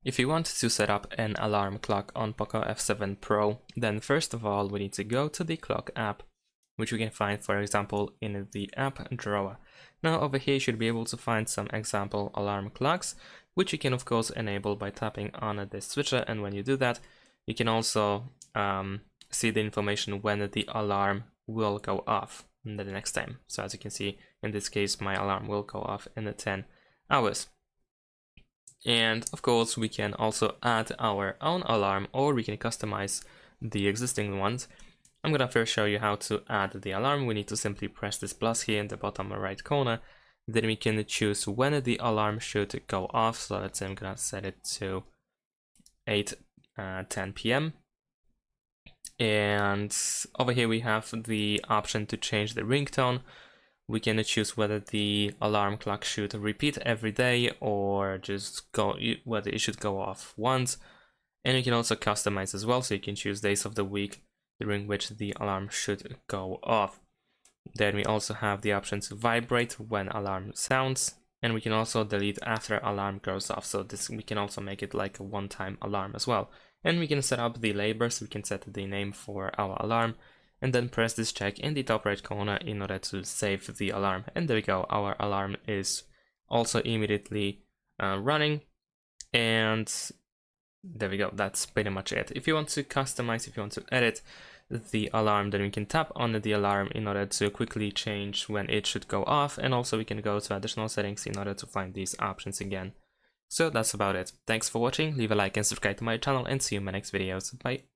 If you want to set up an alarm clock on POCO F7 Pro, then first of all we need to go to the clock app, which we can find, for example, in the app drawer. Now over here you should be able to find some example alarm clocks, which you can of course enable by tapping on this switcher, and when you do that you can also see the information when the alarm will go off the next time. So as you can see, in this case my alarm will go off in 10 hours. And of course we can also add our own alarm, or we can customize the existing ones. I'm gonna first show you how to add the alarm. We need to simply press this plus here in the bottom right corner. Then we can choose when the alarm should go off. So let's say I'm gonna set it to 8:10 p.m. And over here we have the option to change the ringtone. We can choose whether the alarm clock should repeat every day or just whether it should go off once. And you can also customize as well, so you can choose days of the week during which the alarm should go off. Then we also have the option to vibrate when alarm sounds, and we can also delete after alarm goes off. So this, we can also make it like a one-time alarm as well. And we can set up the label, so we can set the name for our alarm, and then press this check in the top right corner in order to save the alarm. And there we go, our alarm is also immediately running. And there we go, that's pretty much it. If you want to customize, if you want to edit the alarm, then we can tap on the alarm in order to quickly change when it should go off. And also we can go to additional settings in order to find these options again. So that's about it. Thanks for watching, leave a like and subscribe to my channel, and see you in my next videos. Bye.